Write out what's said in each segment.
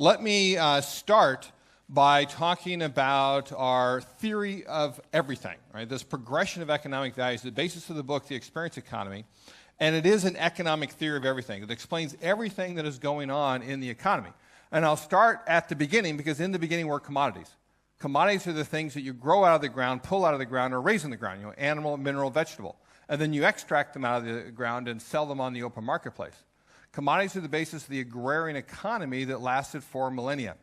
Let me start by talking about our theory of everything, right? This progression of economic values, the basis of the book, The Experience Economy, and it is an economic theory of everything. It explains everything that is going on in the economy. And I'll start at the beginning, because in the beginning were commodities. Commodities are the things that you grow out of the ground, pull out of the ground, or raise in the ground, animal, mineral, vegetable. And then you extract them out of the ground and sell them on the open marketplace. Commodities are the basis of the agrarian economy that lasted for millennia.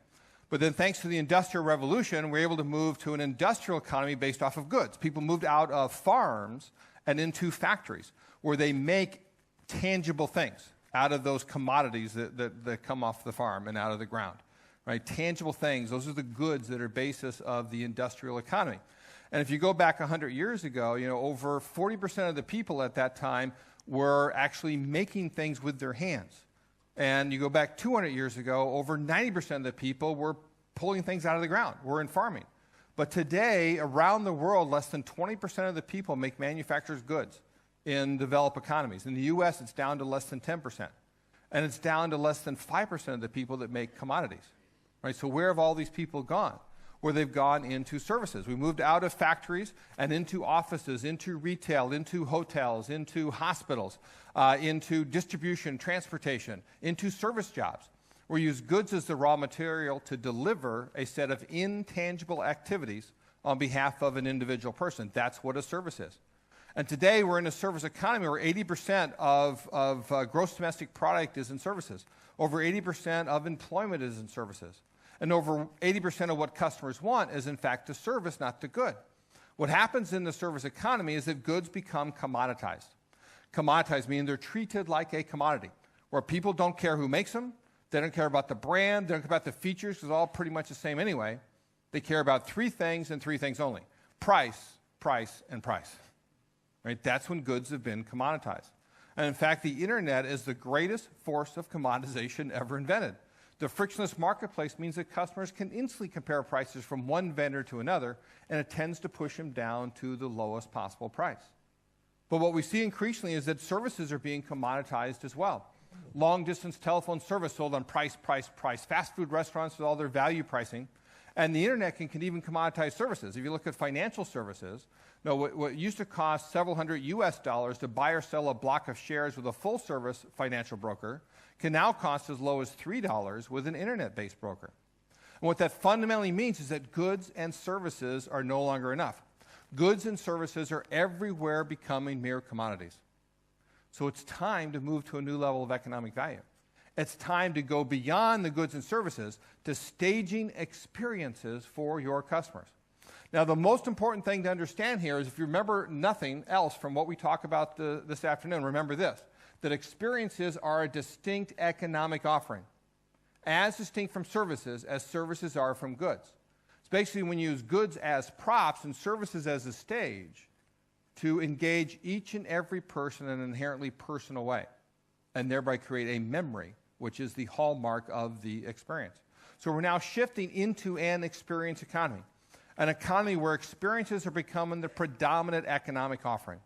But then thanks to the Industrial Revolution, we're able to move to an industrial economy based off of goods. People moved out of farms and into factories where they make tangible things out of those commodities that come off the farm and out of the ground. Right? Tangible things, those are the goods that are basis of the industrial economy. And if you go back 100 years ago, over 40% of the people at that time were actually making things with their hands. And you go back 200 years ago, over 90% of the people were pulling things out of the ground, were in farming. But today, around the world, less than 20% of the people make manufactured goods in developed economies. In the US, it's down to less than 10%. And it's down to less than 5% of the people that make commodities. Right? So where have all these people gone? Where they've gone into services. We moved out of factories and into offices, into retail, into hotels, into hospitals, into distribution, transportation, into service jobs. We use goods as the raw material to deliver a set of intangible activities on behalf of an individual person. That's what a service is. And today we're in a service economy where 80% of gross domestic product is in services. Over 80% of employment is in services. And over 80% of what customers want is, in fact, the service, not the good. What happens in the service economy is that goods become commoditized. Commoditized meaning they're treated like a commodity, where people don't care who makes them, they don't care about the brand, they don't care about the features, because it's all pretty much the same anyway. They care about three things and three things only: price, price, and price. Right? That's when goods have been commoditized. And in fact, the internet is the greatest force of commoditization ever invented. The frictionless marketplace means that customers can instantly compare prices from one vendor to another, and it tends to push them down to the lowest possible price. But what we see increasingly is that services are being commoditized as well. Long-distance telephone service sold on price, price, price. Fast food restaurants with all their value pricing. And the internet can even commoditize services. If you look at financial services, what used to cost several hundred US dollars to buy or sell a block of shares with a full-service financial broker can now cost as low as $3 with an internet-based broker. And what that fundamentally means is that goods and services are no longer enough. Goods and services are everywhere becoming mere commodities. So it's time to move to a new level of economic value. It's time to go beyond the goods and services to staging experiences for your customers. Now, the most important thing to understand here is, if you remember nothing else from what we talk about this afternoon, remember this: that experiences are a distinct economic offering, as distinct from services as services are from goods. It's basically when you use goods as props and services as a stage to engage each and every person in an inherently personal way, and thereby create a memory, which is the hallmark of the experience. So we're now shifting into an experience economy, an economy where experiences are becoming the predominant economic offering.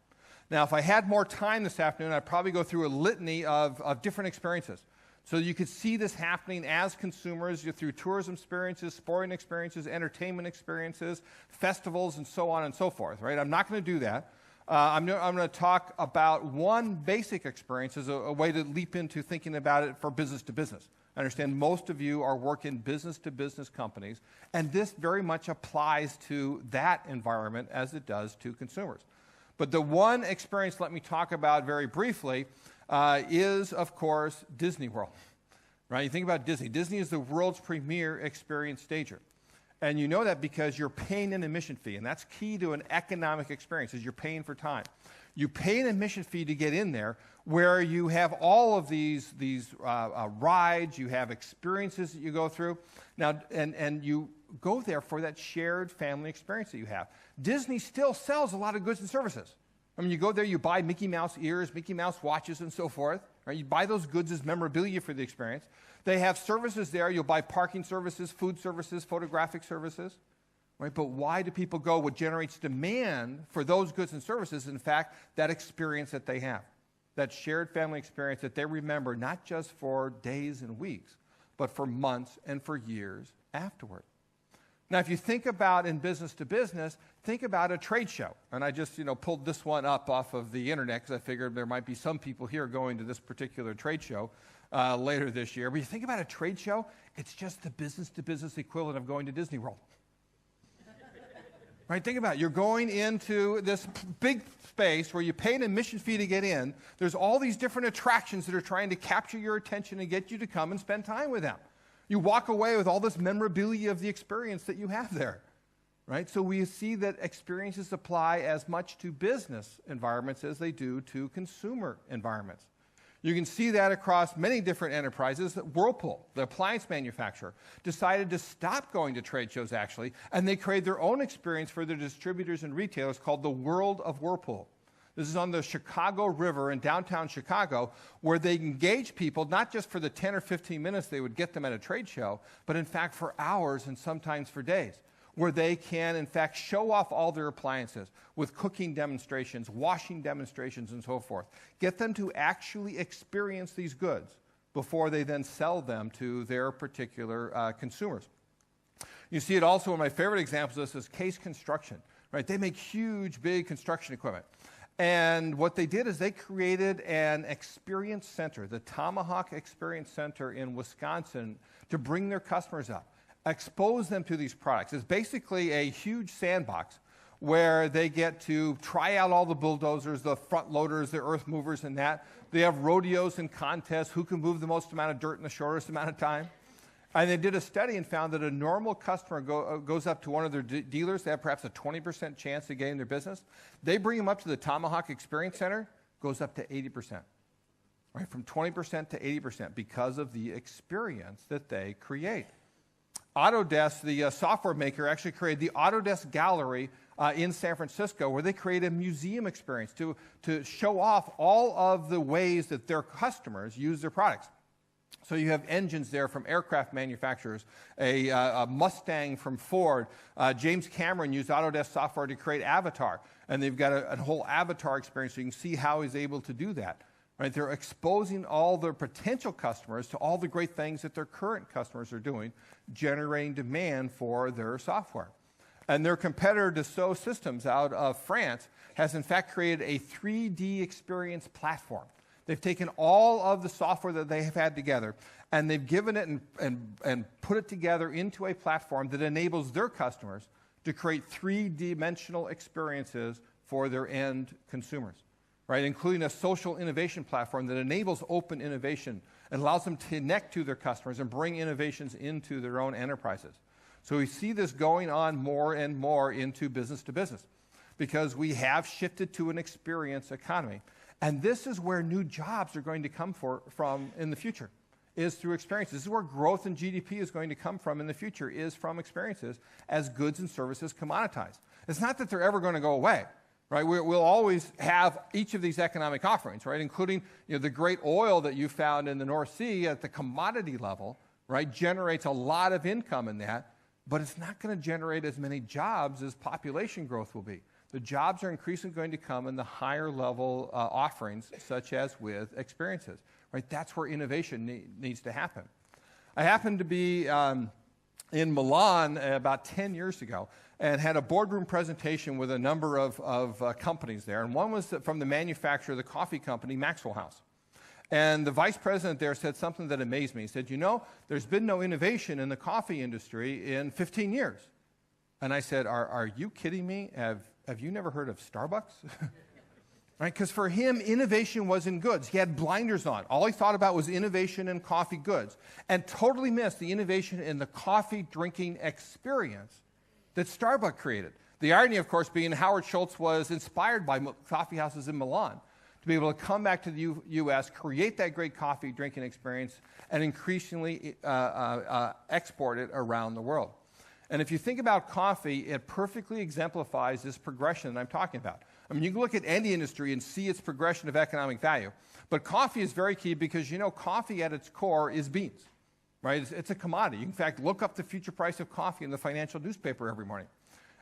Now, if I had more time this afternoon, I'd probably go through a litany of different experiences. So you could see this happening as consumers through tourism experiences, sporting experiences, entertainment experiences, festivals, and so on and so forth. Right? I'm not going to do that. I'm going to talk about one basic experience as a way to leap into thinking about it for business to business. I understand most of you are working business-to-business companies, and this very much applies to that environment as it does to consumers. But the one experience let me talk about very briefly is, of course, Disney World. Right? You think about Disney. Disney is the world's premier experience stager. And you know that because you're paying an admission fee, and that's key to an economic experience, is you're paying for time. You pay an admission fee to get in there, where you have all of these rides, you have experiences that you go through. Now, and you go there for that shared family experience that you have. Disney still sells a lot of goods and services. I mean, you go there, you buy Mickey Mouse ears, Mickey Mouse watches, and so forth. Right? You buy those goods as memorabilia for the experience. They have services there. You'll buy parking services, food services, photographic services. Right? But why do people go? What generates demand for those goods and services is, in fact, that experience that they have, that shared family experience that they remember not just for days and weeks, but for months and for years afterward. Now, if you think about in business to business, think about a trade show. And I just, pulled this one up off of the internet because I figured there might be some people here going to this particular trade show later this year. But you think about a trade show, it's just the business to business equivalent of going to Disney World. Right? Think about it. You're going into this big space where you pay an admission fee to get in. There's all these different attractions that are trying to capture your attention and get you to come and spend time with them. You walk away with all this memorabilia of the experience that you have there, right? So we see that experiences apply as much to business environments as they do to consumer environments. You can see that across many different enterprises. Whirlpool, the appliance manufacturer, decided to stop going to trade shows, actually, and they created their own experience for their distributors and retailers called the World of Whirlpool. This is on the Chicago River in downtown Chicago, where they engage people not just for the 10 or 15 minutes they would get them at a trade show, but in fact for hours and sometimes for days, where they can in fact show off all their appliances with cooking demonstrations, washing demonstrations, and so forth. Get them to actually experience these goods before they then sell them to their particular consumers. You see it also, one of my favorite examples of this is Case Construction. Right? They make huge, big construction equipment. And what they did is they created an experience center, the Tomahawk Experience Center in Wisconsin, to bring their customers up, expose them to these products. It's basically a huge sandbox where they get to try out all the bulldozers, the front loaders, the earth movers, and that. They have rodeos and contests, who can move the most amount of dirt in the shortest amount of time. And they did a study and found that a normal customer goes up to one of their dealers. They have perhaps a 20% chance of getting their business. They bring them up to the Tomahawk Experience Center, goes up to 80%. Right, from 20% to 80% because of the experience that they create. Autodesk, the software maker, actually created the Autodesk Gallery in San Francisco, where they create a museum experience to show off all of the ways that their customers use their products. So you have engines there from aircraft manufacturers, a Mustang from Ford. James Cameron used Autodesk software to create Avatar, and they've got a whole Avatar experience, so you can see how he's able to do that. Right? They're exposing all their potential customers to all the great things that their current customers are doing, generating demand for their software. And their competitor, Dassault Systems, out of France, has in fact created a 3D experience platform. They've taken all of the software that they have had together, and they've given it and put it together into a platform that enables their customers to create three-dimensional experiences for their end consumers, right? Including a social innovation platform that enables open innovation and allows them to connect to their customers and bring innovations into their own enterprises. So we see this going on more and more into business to business because we have shifted to an experience economy. And this is where new jobs are going to come from in the future, is through experiences. This is where growth in GDP is going to come from in the future, is from experiences as goods and services commoditize. It's not that they're ever going to go away, right? We'll always have each of these economic offerings, right? Including the great oil that you found in the North Sea at the commodity level, right? Generates a lot of income in that, but it's not going to generate as many jobs as population growth will be. The jobs are increasingly going to come in the higher level offerings, such as with experiences. Right? That's where innovation needs to happen. I happened to be in Milan about 10 years ago and had a boardroom presentation with a number of companies there. And one was from the manufacturer of the coffee company, Maxwell House. And the vice president there said something that amazed me. He said, there's been no innovation in the coffee industry in 15 years. And I said, are you kidding me? Have you never heard of Starbucks? Right? Because for him, innovation was in goods. He had blinders on. All he thought about was innovation in coffee goods and totally missed the innovation in the coffee drinking experience that Starbucks created. The irony, of course, being Howard Schultz was inspired by coffee houses in Milan to be able to come back to the U.S., create that great coffee drinking experience, and increasingly export it around the world. And if you think about coffee, it perfectly exemplifies this progression that I'm talking about. I mean, you can look at any industry and see its progression of economic value. But coffee is very key because, coffee at its core is beans, right? It's a commodity. In fact, look up the future price of coffee in the financial newspaper every morning.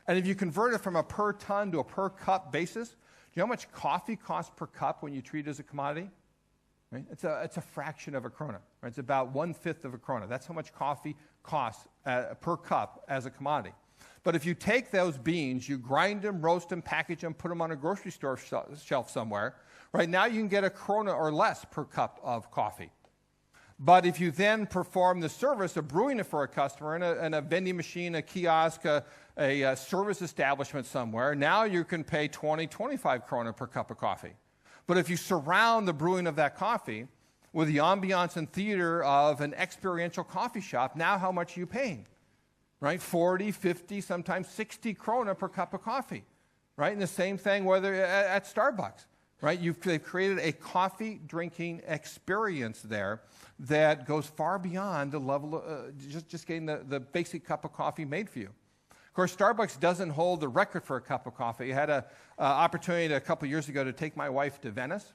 And if you convert it from a per ton to a per cup basis, do you know how much coffee costs per cup when you treat it as a commodity? Right? It's a fraction of a krona. Right? It's about 1/5 of a krona. That's how much coffee costs per cup as a commodity. But if you take those beans, you grind them, roast them, package them, put them on a grocery store shelf somewhere, right now you can get a krona or less per cup of coffee. But if you then perform the service of brewing it for a customer in a vending machine, a kiosk, a service establishment somewhere, now you can pay 20, 25 krona per cup of coffee. But if you surround the brewing of that coffee with the ambiance and theater of an experiential coffee shop, now how much are you paying? Right? 40, 50, sometimes 60 krona per cup of coffee. Right? And the same thing whether at Starbucks. Right? They've created a coffee drinking experience there that goes far beyond the level of just getting the basic cup of coffee made for you. Of course, Starbucks doesn't hold the record for a cup of coffee. I had an opportunity a couple years ago to take my wife to Venice.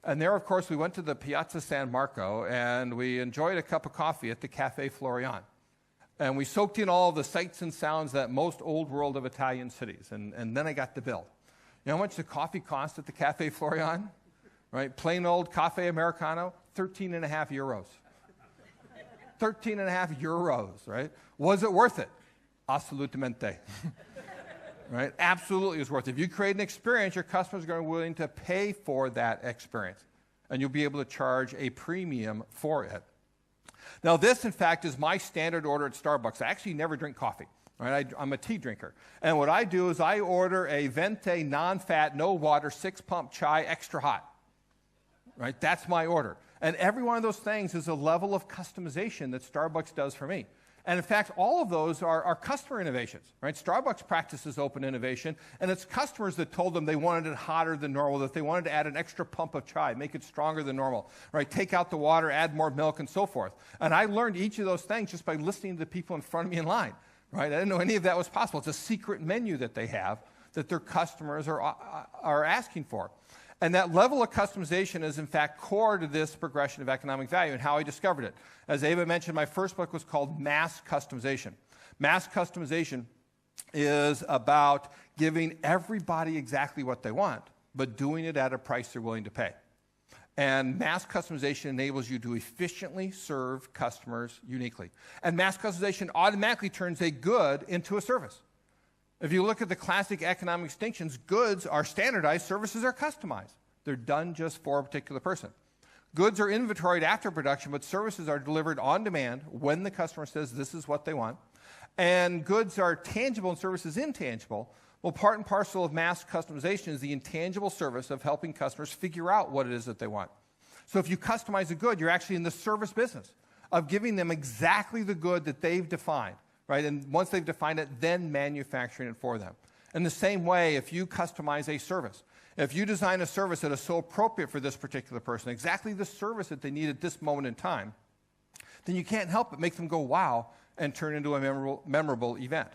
And there, of course, we went to the Piazza San Marco, and we enjoyed a cup of coffee at the Cafe Florian. And we soaked in all of the sights and sounds that most old world of Italian cities. And then I got the bill. You know how much the coffee cost at the Cafe Florian? Right? Plain old Cafe Americano, 13.5 euros. 13.5 euros, right? Was it worth it? Assolutamente. Right? Absolutely it was worth it. If you create an experience, your customers are going to be willing to pay for that experience. And you'll be able to charge a premium for it. Now, this, in fact, is my standard order at Starbucks. I actually never drink coffee. Right? I'm a tea drinker. And what I do is I order a Venti non-fat, no water, 6-pump chai extra hot. Right? That's my order. And every one of those things is a level of customization that Starbucks does for me. And in fact, all of those are customer innovations. Right? Starbucks practices open innovation, and it's customers that told them they wanted it hotter than normal, that they wanted to add an extra pump of chai, make it stronger than normal, right? Take out the water, add more milk, and so forth. And I learned each of those things just by listening to the people in front of me in line. Right? I didn't know any of that was possible. It's a secret menu that they have that their customers are asking for. And that level of customization is, in fact, core to this progression of economic value and how I discovered it. As Ava mentioned, my first book was called Mass Customization. Mass customization is about giving everybody exactly what they want, but doing it at a price they're willing to pay. And mass customization enables you to efficiently serve customers uniquely. And mass customization automatically turns a good into a service. If you look at the classic economic distinctions, goods are standardized, services are customized. They're done just for a particular person. Goods are inventoried after production, but services are delivered on demand when the customer says this is what they want. And goods are tangible and services intangible. Well, part and parcel of mass customization is the intangible service of helping customers figure out what it is that they want. So if you customize a good, you're actually in the service business of giving them exactly the good that they've defined, right? And once they've defined it, then manufacturing it for them. In the same way, if you customize a service, if you design a service that is so appropriate for this particular person, exactly the service that they need at this moment in time, then you can't help but make them go, wow, and turn into a memorable event.